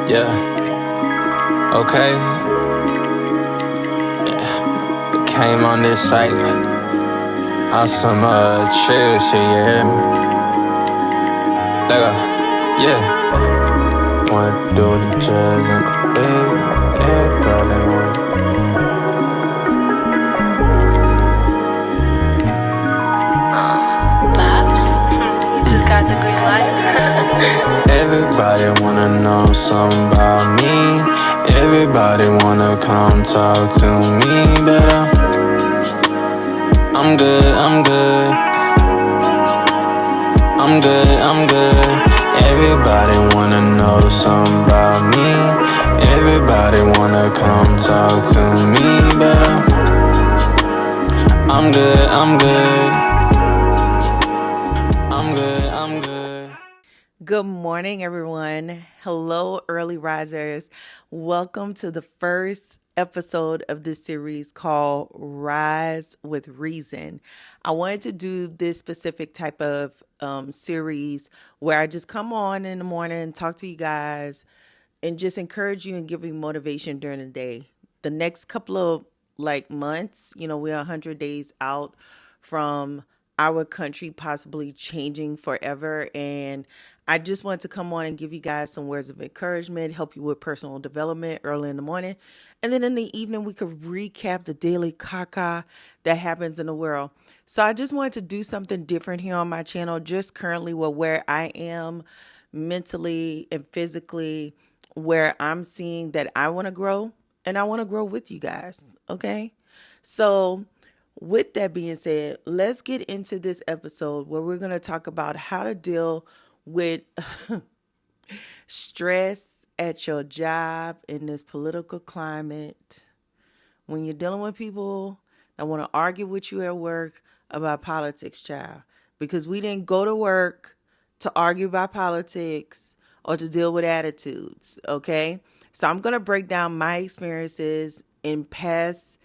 Yeah, okay. Came on this site on some chill shit, yeah. Yeah. Wanna do the jazz in the bed, everybody wanna. Babs, you just got the green light. Everybody wanna know something about me. Everybody wanna come talk to me, but I'm good, I'm good. I'm good, I'm good. Everybody wanna know something about me. Everybody wanna come talk to me, but I'm good, I'm good. I'm good, I'm good. Good morning, everyone. Hello, early risers. Welcome to the first episode of this series called Rise with Reason. I wanted to do this specific type of series where I just come on in the morning, talk to you guys, and just encourage you and give you motivation during the day. The next couple of months, we're 100 days out from our country possibly changing forever, and I just want to come on and give you guys some words of encouragement, help you with personal development early in the morning, and then in the evening we could recap the daily caca that happens in the world. So I just wanted to do something different here on my channel, just currently where I am mentally and physically, where I'm seeing that I want to grow, and I want to grow with you guys. Okay. So, with that being said, let's get into this episode where we're going to talk about how to deal with stress at your job in this political climate when you're dealing with people that want to argue with you at work about politics, child. Because we didn't go to work to argue about politics or to deal with attitudes, okay? So I'm going to break down my experiences in past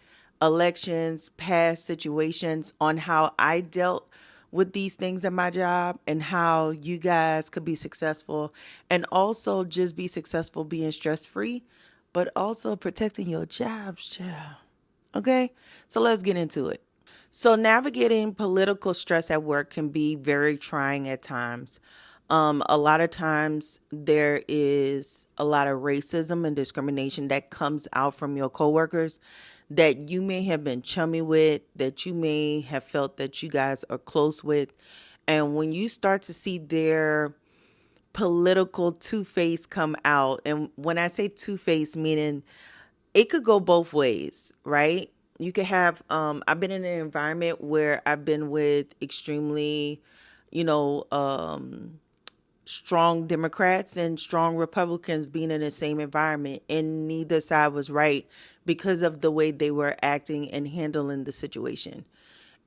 elections, past situations on how I dealt with these things at my job and how you guys could be successful and also just be successful being stress free, but also protecting your jobs, child. Okay, so let's get into it. So, navigating political stress at work can be very trying at times. A lot of times, there is a lot of racism and discrimination that comes out from your coworkers that you may have been chummy with, that you may have felt that you guys are close with. And when you start to see their political two-face come out, and when I say two-face, meaning it could go both ways, right? You could have I've been in an environment where I've been with extremely, you know, strong Democrats and strong Republicans being in the same environment, and neither side was right because of the way they were acting and handling the situation.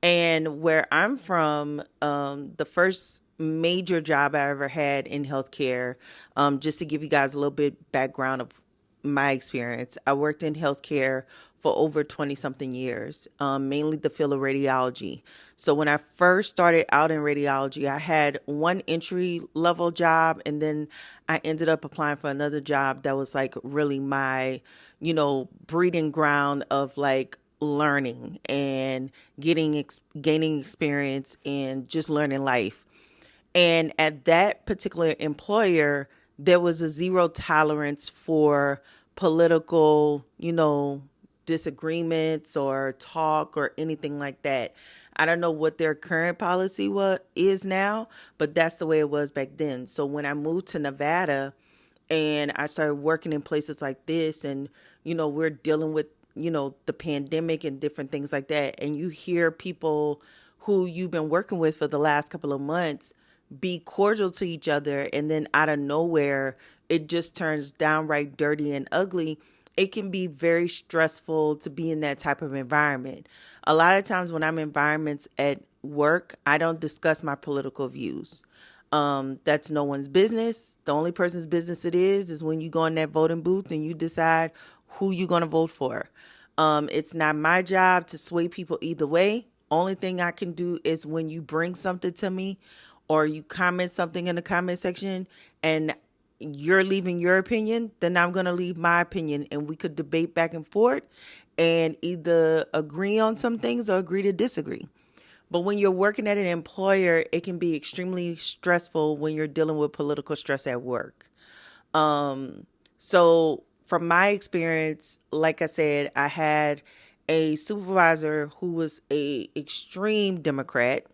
And where I'm from, the first major job I ever had in healthcare, just to give you guys a little bit background of my experience, I worked in healthcare for over 20 something years, mainly the field of radiology. So when I first started out in radiology, I had one entry level job, and then I ended up applying for another job that was like really my, breeding ground of like learning and gaining experience and just learning life. And at that particular employer, there was a zero tolerance for political, disagreements or talk or anything like that. I don't know what their current policy is now, but that's the way it was back then. So when I moved to Nevada and I started working in places like this, and we're dealing with the pandemic and different things like that, and you hear people who you've been working with for the last couple of months be cordial to each other, and then out of nowhere it just turns downright dirty and ugly. It can be very stressful to be in that type of environment. A lot of times when I'm in environments at work, I don't discuss my political views. That's no one's business. The only person's business it is when you go in that voting booth and you decide who you're going to vote for. It's not my job to sway people either way. Only thing I can do is when you bring something to me or you comment something in the comment section and you're leaving your opinion, then I'm going to leave my opinion, and we could debate back and forth and either agree on some things or agree to disagree. But when you're working at an employer, it can be extremely stressful when you're dealing with political stress at work. So, from my experience, like I said, I had a supervisor who was a extreme Democrat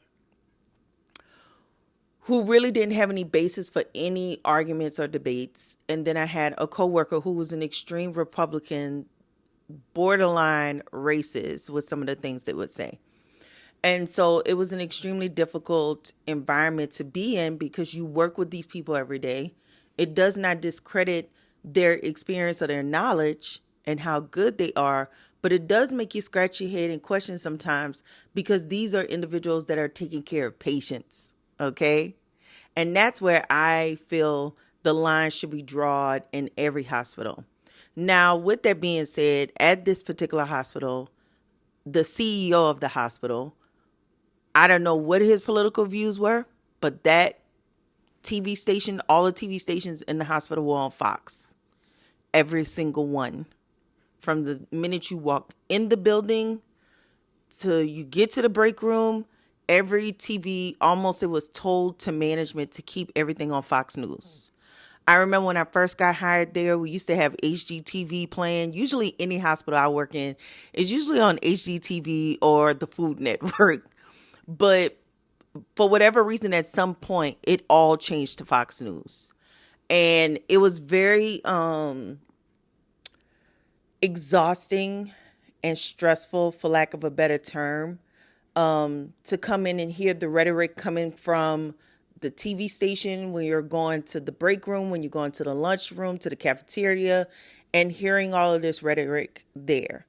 who really didn't have any basis for any arguments or debates. And then I had a coworker who was an extreme Republican, borderline racist with some of the things they would say. And so it was an extremely difficult environment to be in because you work with these people every day. It does not discredit their experience or their knowledge and how good they are, but it does make you scratch your head and question sometimes because these are individuals that are taking care of patients, okay? And that's where I feel the line should be drawn in every hospital. Now, with that being said, at this particular hospital, the CEO of the hospital, I don't know what his political views were, but that TV station, all the TV stations in the hospital were on Fox. Every single one. From the minute you walk in the building to you get to the break room, every TV, almost it was told to management to keep everything on Fox News. I remember when I first got hired there, we used to have HGTV playing. Usually any hospital I work in is usually on HGTV or the Food Network. But for whatever reason, at some point, it all changed to Fox News. And it was very exhausting and stressful, for lack of a better term, to come in and hear the rhetoric coming from the TV station when you're going to the break room, when you're going to the lunch room, to the cafeteria, and hearing all of this rhetoric there.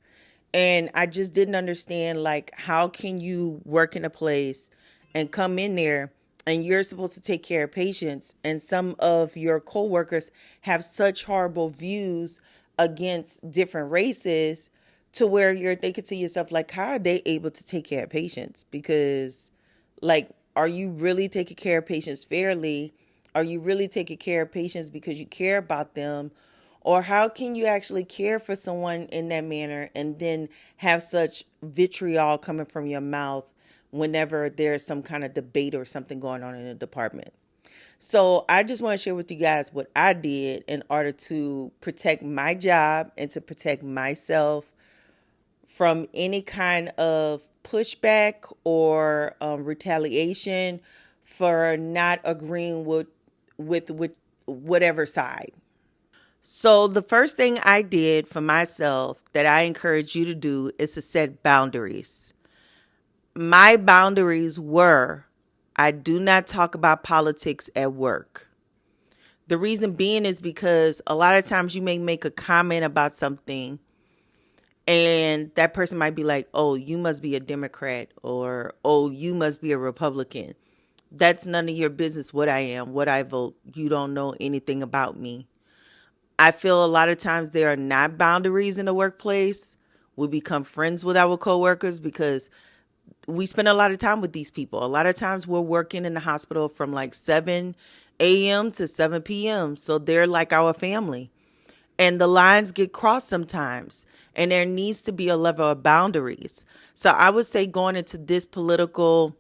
And I just didn't understand, like, how can you work in a place and come in there and you're supposed to take care of patients, and some of your coworkers have such horrible views against different races to where you're thinking to yourself, like, how are they able to take care of patients? Because, like, are you really taking care of patients fairly? Are you really taking care of patients because you care about them? Or how can you actually care for someone in that manner and then have such vitriol coming from your mouth whenever there's some kind of debate or something going on in the department? So I just want to share with you guys what I did in order to protect my job and to protect myself from any kind of pushback or retaliation for not agreeing with whatever side. So the first thing I did for myself that I encourage you to do is to set boundaries. My boundaries were I do not talk about politics at work. The reason being is because a lot of times you may make a comment about something and that person might be like, oh, you must be a Democrat, or oh, you must be a Republican. That's none of your business what I am, what I vote. You don't know anything about me. I feel a lot of times there are not boundaries in the workplace. We become friends with our coworkers because we spend a lot of time with these people. A lot of times we're working in the hospital from like 7 a.m. to 7 p.m. So they're like our family. And the lines get crossed sometimes. And there needs to be a level of boundaries. So I would say going into this political,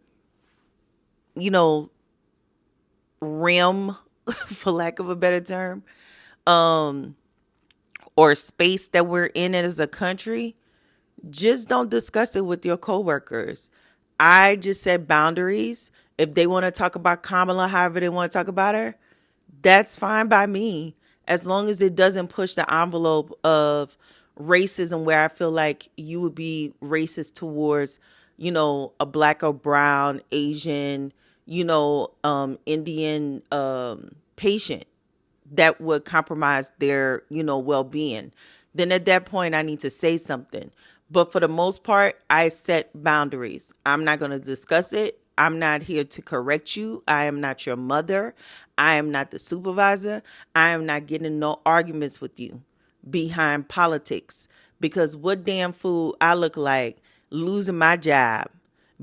you know, realm, for lack of a better term, or space that we're in as a country, just don't discuss it with your coworkers. I just said boundaries. If they want to talk about Kamala, however they want to talk about her, that's fine by me, as long as it doesn't push the envelope of racism where I feel like you would be racist towards, a black or brown, Asian, Indian patient that would compromise their, well-being. Then at that point, I need to say something. But for the most part, I set boundaries. I'm not going to discuss it. I'm not here to correct you. I am not your mother. I am not the supervisor. I am not getting in no arguments with you behind politics. Because what damn fool I look like losing my job,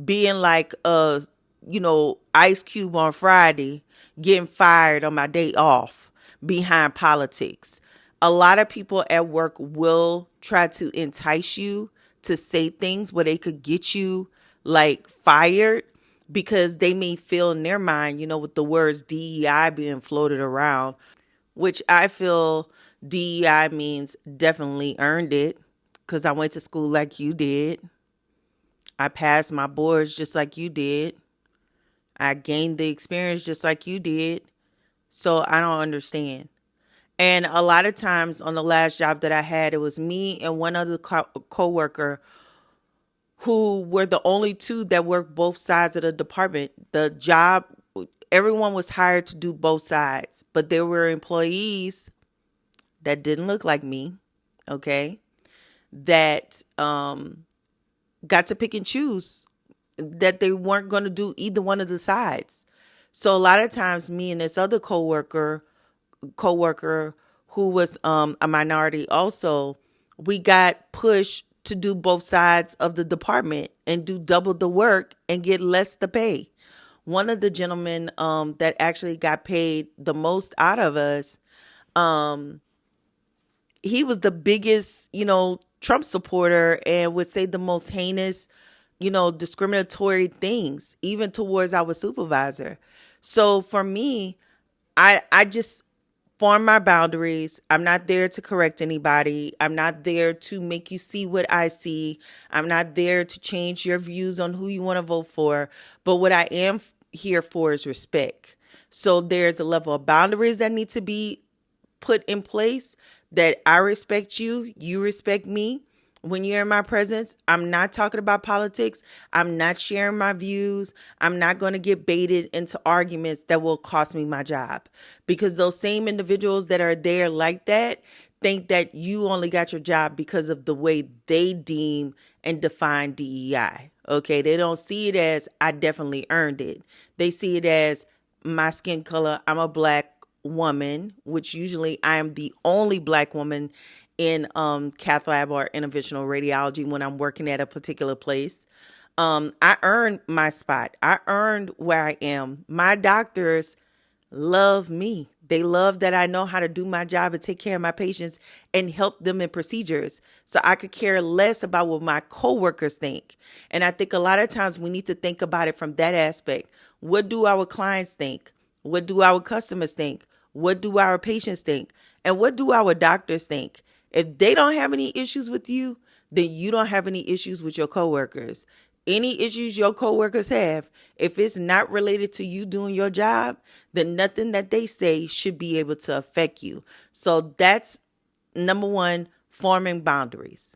being like Ice Cube on Friday, getting fired on my day off behind politics. A lot of people at work will try to entice you to say things where they could get you like fired because they may feel in their mind, with the words DEI being floated around, which I feel DEI means definitely earned it because I went to school like you did. I passed my boards just like you did. I gained the experience just like you did. So I don't understand. And a lot of times on the last job that I had, it was me and one other coworker who were the only two that worked both sides of the department. The job, everyone was hired to do both sides, but there were employees that didn't look like me, okay, that got to pick and choose that they weren't going to do either one of the sides. So a lot of times me and this other coworker who was a minority also, we got pushed to do both sides of the department and do double the work and get less the pay. One of the gentlemen that actually got paid the most out of us, he was the biggest, Trump supporter and would say the most heinous, discriminatory things, even towards our supervisor. So for me, I just form my boundaries. I'm not there to correct anybody. I'm not there to make you see what I see. I'm not there to change your views on who you want to vote for. But what I am here for is respect. So there's a level of boundaries that need to be put in place, that I respect you, you respect me. When you're in my presence, I'm not talking about politics. I'm not sharing my views. I'm not going to get baited into arguments that will cost me my job. Because those same individuals that are there like that think that you only got your job because of the way they deem and define DEI. Okay, they don't see it as I definitely earned it. They see it as my skin color. I'm a black woman, which usually I am the only black woman in cath lab or interventional radiology when I'm working at a particular place. I earned my spot. I earned where I am. My doctors love me. They love that I know how to do my job and take care of my patients and help them in procedures. So I could care less about what my coworkers think. And I think a lot of times we need to think about it from that aspect. What do our clients think? What do our customers think? What do our patients think? And what do our doctors think? If they don't have any issues with you, then you don't have any issues with your coworkers. Any issues your coworkers have, if it's not related to you doing your job, then nothing that they say should be able to affect you. So that's number one, forming boundaries.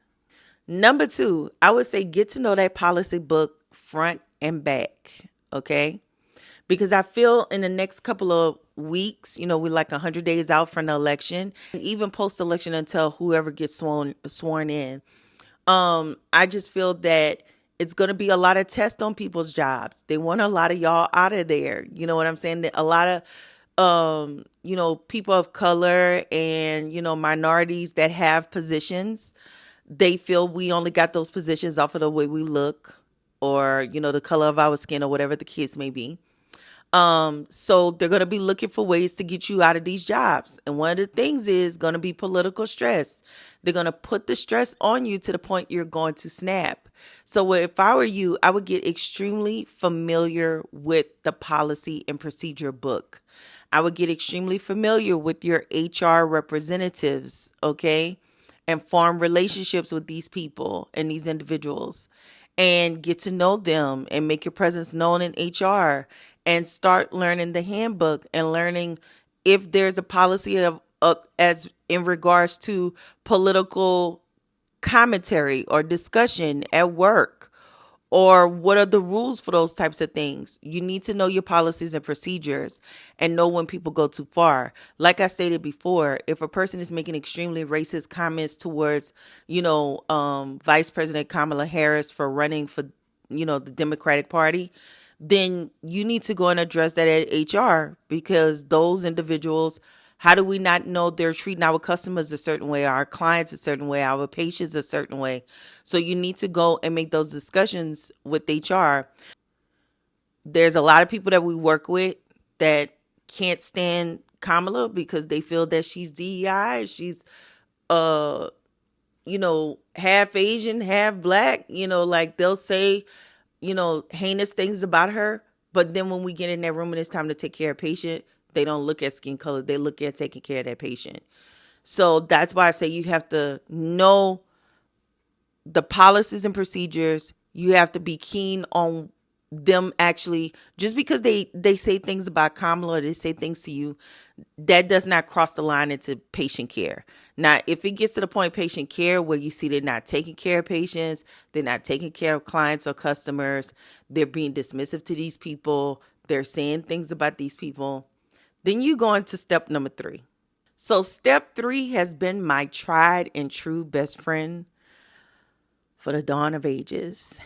Number two, I would say get to know that policy book front and back. Okay. Because I feel in the next couple of weeks, we're like 100 days out from the election, and even post election until whoever gets sworn in. I just feel that it's going to be a lot of tests on people's jobs. They want a lot of y'all out of there. You know what I'm saying? A lot of people of color and, minorities that have positions, they feel we only got those positions off of the way we look or, the color of our skin or whatever the case may be. So they're going to be looking for ways to get you out of these jobs. And one of the things is going to be political stress. They're going to put the stress on you to the point you're going to snap. So if I were you, I would get extremely familiar with the policy and procedure book. I would get extremely familiar with your HR representatives, okay? And form relationships with these people and these individuals and get to know them and make your presence known in HR and start learning the handbook and learning if there's a policy of as in regards to political commentary or discussion at work, or what are the rules for those types of things. You need to know your policies and procedures and know when people go too far. Like I stated before, if a person is making extremely racist comments towards, Vice President Kamala Harris for running for, the Democratic Party, then you need to go and address that at HR, because those individuals, how do we not know they're treating our customers a certain way, our clients a certain way, our patients a certain way? So you need to go and make those discussions with HR. There's a lot of people that we work with that can't stand Kamala because they feel that she's DEI, she's uh half Asian, half black, like they'll say, heinous things about her. But then when we get in that room and it's time to take care of patient, they don't look at skin color. They look at taking care of that patient. So that's why I say you have to know the policies and procedures. You have to be keen on them actually, just because they say things about Kamala or they say things to you, that does not cross the line into patient care. Now, if it gets to the point patient care where you see they're not taking care of patients, they're not taking care of clients or customers, they're being dismissive to these people, they're saying things about these people, then you go into step number 3. So step 3 has been my tried and true best friend for the dawn of ages.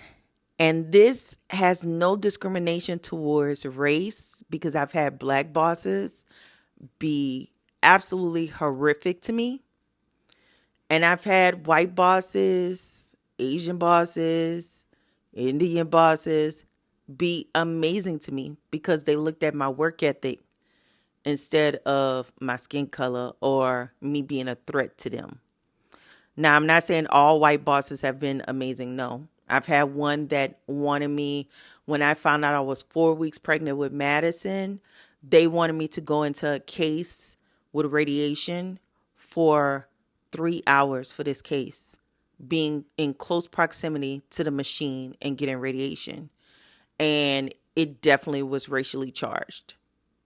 And this has no discrimination towards race, because I've had black bosses be absolutely horrific to me. And I've had white bosses, Asian bosses, Indian bosses be amazing to me because they looked at my work ethic instead of my skin color or me being a threat to them. Now, I'm not saying all white bosses have been amazing. No. I've had one that wanted me, when I found out I was 4 weeks pregnant with Madison, they wanted me to go into a case with radiation for 3 hours for this case, being in close proximity to the machine and getting radiation. And it definitely was racially charged.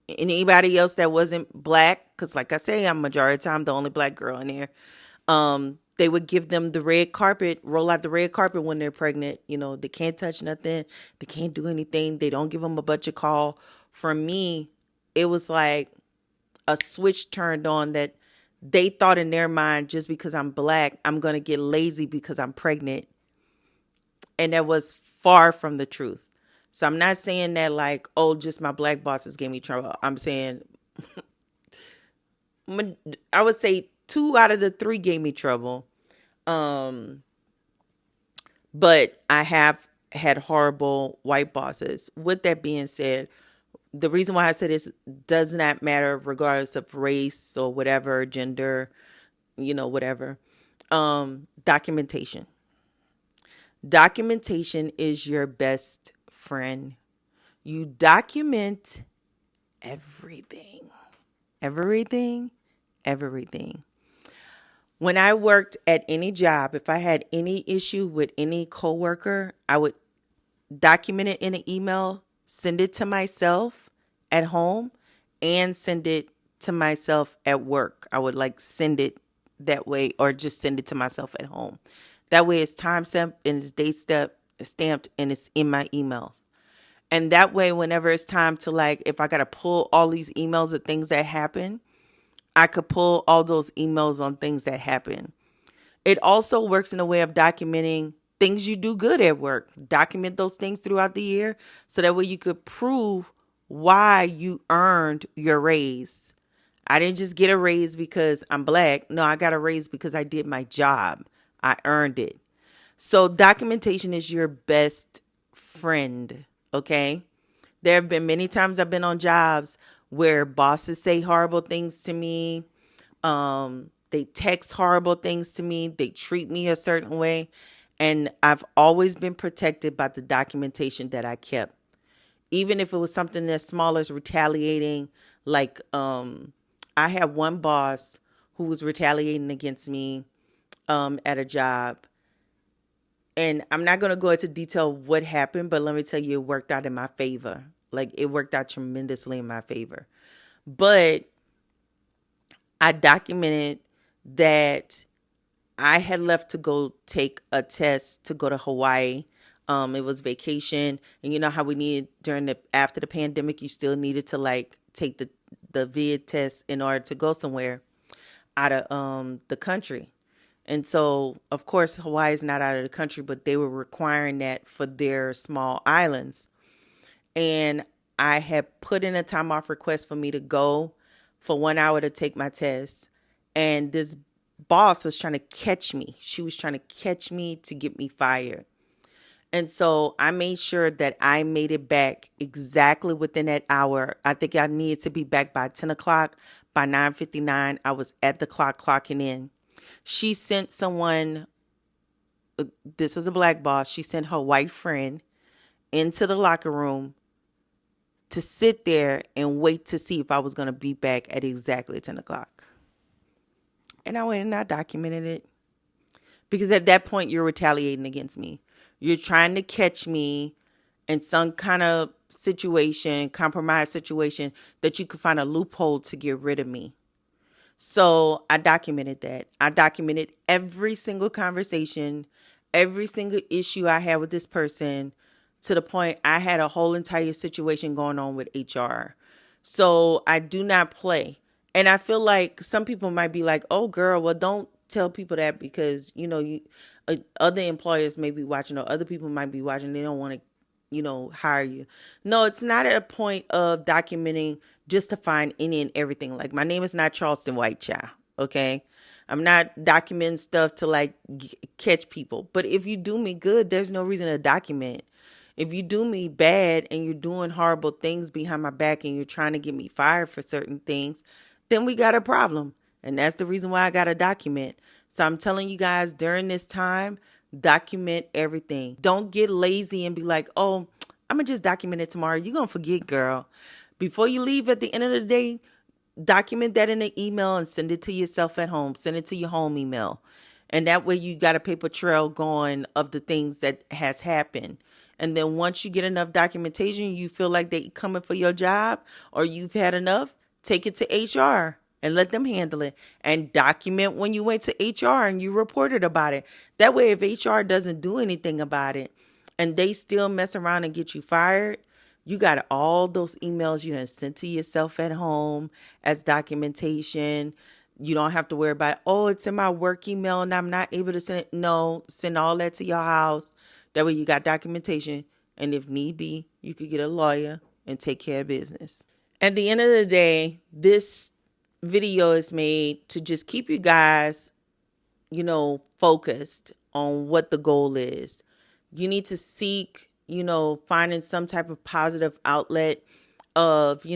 Anybody else that wasn't black, because like I say, I'm majority of the time the only black girl in there, they would give them the red carpet, roll out the red carpet when they're pregnant. They can't touch nothing. They can't do anything. They don't give them a budget call. For me, it was like a switch turned on that they thought in their mind, just because I'm black, I'm going to get lazy because I'm pregnant. And that was far from the truth. So I'm not saying that like, oh, just my black bosses gave me trouble. I'm saying, I would say 2 out of the 3 gave me trouble. But I have had horrible white bosses. With that being said, the reason why I said this does not matter regardless of race or whatever, gender, whatever. Documentation. Documentation is your best friend. You document everything. Everything. Everything. When I worked at any job, if I had any issue with any coworker, I would document it in an email, send it to myself at home, and send it to myself at work. I would like send it that way, or just send it to myself at home. That way it's time stamped and it's date stamped and it's in my emails. And that way, whenever it's time to, like, if I got to pull all these emails of things that happen, I could pull all those emails on things that happen. It also works in a way of documenting things you do good at work. Document those things throughout the year so that way you could prove why you earned your raise. I didn't just get a raise because I'm black. No, I got a raise because I did my job. I earned it. So documentation is your best friend, okay? There have been many times I've been on jobs where bosses say horrible things to me. They text horrible things to me. They treat me a certain way. And I've always been protected by the documentation that I kept. Even if it was something as small as retaliating, like I had one boss who was retaliating against me at a job. And I'm not going to go into detail what happened, but let me tell you, it worked out in my favor. Like, it worked out tremendously in my favor. But I documented that I had left to go take a test to go to Hawaii. It was vacation. And you know how we need after the pandemic, you still needed to like take the vid test in order to go somewhere out of the country. And so, of course, Hawaii is not out of the country, but they were requiring that for their small islands. And I had put in a time off request for me to go for 1 hour to take my test. And this boss was trying to catch me. She was trying to catch me to get me fired. And so I made sure that I made it back exactly within that hour. I think I needed to be back by 10 o'clock. By 9:59, I was at the clock clocking in. She sent someone, this was a black boss, she sent her white friend into the locker room to sit there and wait to see if I was going to be back at exactly 10 o'clock. And I went and I documented it because at that point you're retaliating against me. You're trying to catch me in some kind of situation, compromise situation, that you could find a loophole to get rid of me. So I documented that. I documented every single conversation, every single issue I had with this person, to the point I had a whole entire situation going on with HR. So I do not play. And I feel like some people might be like, oh, girl, well, don't tell people that because, other employers may be watching or other people might be watching. They don't want to hire you. No, it's not at a point of documenting just to find any and everything. Like, my name is not Charleston White, child. Okay. I'm not documenting stuff to like catch people. But if you do me good, there's no reason to document. If you do me bad and you're doing horrible things behind my back and you're trying to get me fired for certain things, then we got a problem. And that's the reason why I got to document. So I'm telling you guys during this time, document everything. Don't get lazy and be like, oh, I'm going to just document it tomorrow. You're going to forget, girl. Before you leave at the end of the day, document that in an email and send it to yourself at home. Send it to your home email. And that way you got a paper trail going of the things that has happened. And then once you get enough documentation, you feel like they coming for your job or you've had enough, take it to HR and let them handle it. And document when you went to HR and you reported about it. That way, if HR doesn't do anything about it and they still mess around and get you fired, you got all those emails you done sent to yourself at home as documentation. You don't have to worry about, oh, it's in my work email and I'm not able to send it. No, send all that to your house. That way you got documentation. And if need be, you could get a lawyer and take care of business. At the end of the day, this video is made to just keep you guys, focused on what the goal is. You need to seek, finding some type of positive outlet of,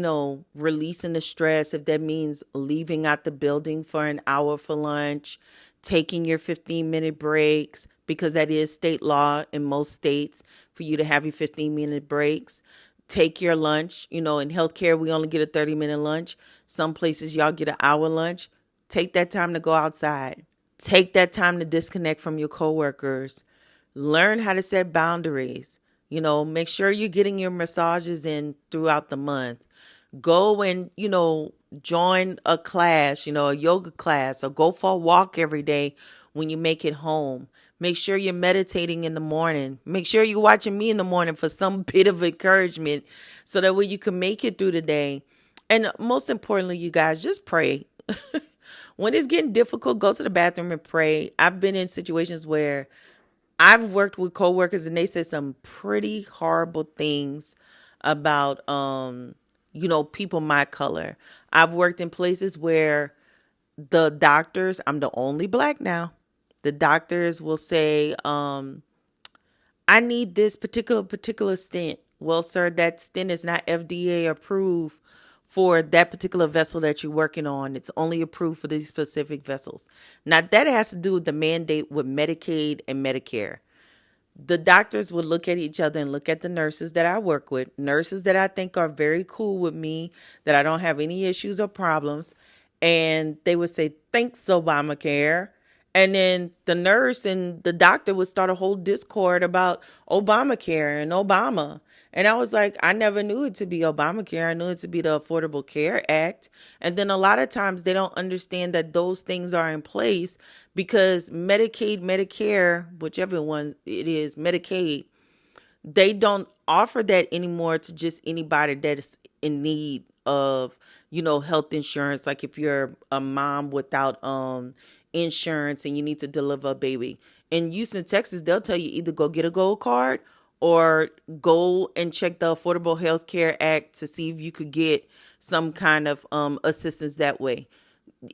releasing the stress. If that means leaving out the building for an hour for lunch, taking your 15-minute breaks, because that is state law in most states for you to have your 15-minute breaks. Take your lunch. In healthcare, we only get a 30-minute lunch. Some places y'all get an hour lunch. Take that time to go outside. Take that time to disconnect from your coworkers. Learn how to set boundaries. Make sure you're getting your massages in throughout the month. Go and, join a class, a yoga class, or go for a walk every day when you make it home. Make sure you're meditating in the morning. Make sure you're watching me in the morning for some bit of encouragement so that way you can make it through the day. And most importantly, you guys, just pray. When it's getting difficult, go to the bathroom and pray. I've been in situations where I've worked with coworkers and they said some pretty horrible things about, people my color. I've worked in places where the doctors, I'm the only black now. The doctors will say, I need this particular stent. Well, sir, that stent is not FDA approved for that particular vessel that you're working on. It's only approved for these specific vessels. Now, that has to do with the mandate with Medicaid and Medicare. The doctors would look at each other and look at the nurses that I work with, nurses that I think are very cool with me, that I don't have any issues or problems. And they would say, thanks, Obamacare. And then the nurse and the doctor would start a whole discord about Obamacare and Obama. And I was like, I never knew it to be Obamacare. I knew it to be the Affordable Care Act. And then a lot of times they don't understand that those things are in place because Medicaid, Medicare, whichever one it is, Medicaid, they don't offer that anymore to just anybody that is in need of, health insurance. Like if you're a mom without insurance and you need to deliver a baby. In Houston, Texas, they'll tell you either go get a gold card or go and check the Affordable Health Care Act to see if you could get some kind of assistance that way.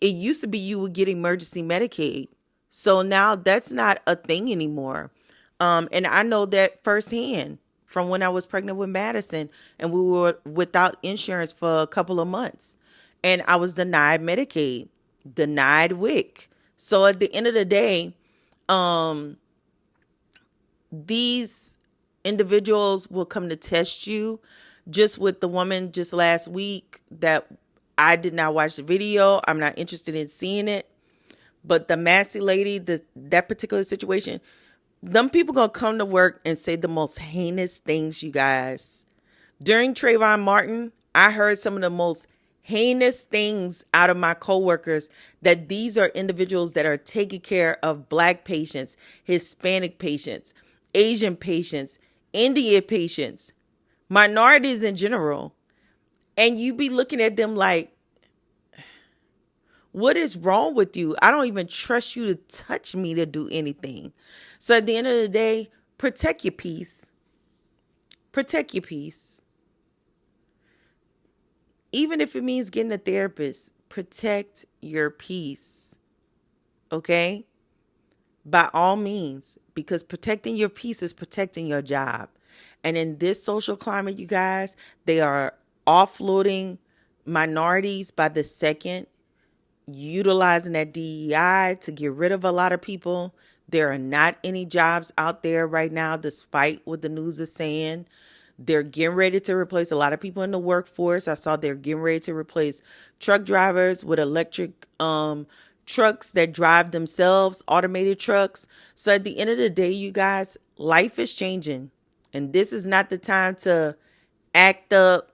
It used to be you would get emergency Medicaid. So now that's not a thing anymore. And I know that firsthand from when I was pregnant with Madison and we were without insurance for a couple of months. and I was denied Medicaid, denied WIC. So at the end of the day, um, these individuals will come to test you. Just with the woman just last week that I did not watch the video. I'm not interested in seeing it. But the Massey lady, that particular situation, them people gonna come to work and say the most heinous things, you guys. During Trayvon Martin, I heard some of the most heinous things out of my coworkers, that these are individuals that are taking care of Black patients, Hispanic patients, Asian patients, Indian patients, minorities in general. And you be looking at them like, what is wrong with you? I don't even trust you to touch me to do anything. So at the end of the day, protect your peace. Protect your peace. Even if it means getting a therapist, protect your peace. Okay? By all means, because protecting your peace is protecting your job. And in this social climate, you guys, they are offloading minorities by the second, utilizing that DEI to get rid of a lot of people. There are not any jobs out there right now, despite what the news is saying. They're getting ready to replace a lot of people in the workforce. I saw they're getting ready to replace truck drivers with electric trucks that drive themselves, automated trucks. So at the end of the day, you guys, life is changing. And this is not the time to act up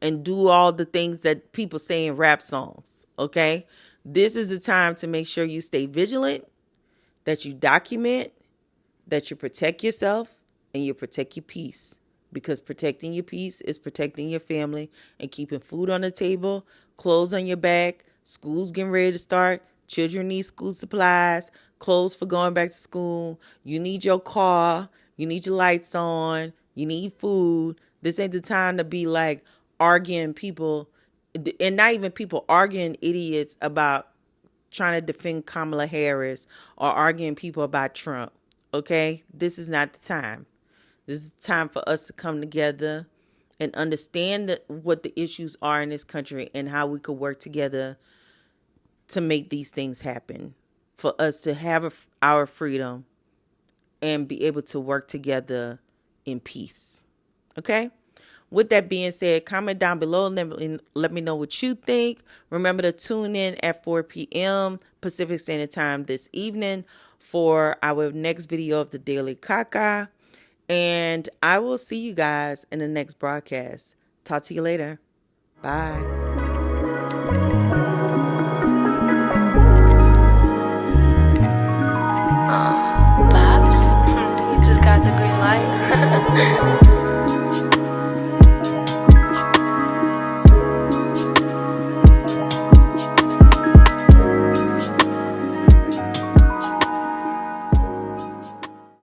and do all the things that people say in rap songs. Okay? This is the time to make sure you stay vigilant, that you document, that you protect yourself, and you protect your peace. Because protecting your peace is protecting your family and keeping food on the table, clothes on your back, school's getting ready to start, children need school supplies, clothes for going back to school, you need your car, you need your lights on, you need food. This ain't the time to be like arguing people, and not even people arguing idiots about trying to defend Kamala Harris or arguing people about Trump. Okay? This is not the time. This is time for us to come together and understand what the issues are in this country and how we could work together to make these things happen. For us to have our freedom and be able to work together in peace. Okay? With that being said, comment down below and let me know what you think. Remember to tune in at 4 p.m. Pacific Standard Time this evening for our next video of the Daily Caca. And I will see you guys in the next broadcast. Talk to you later. Bye.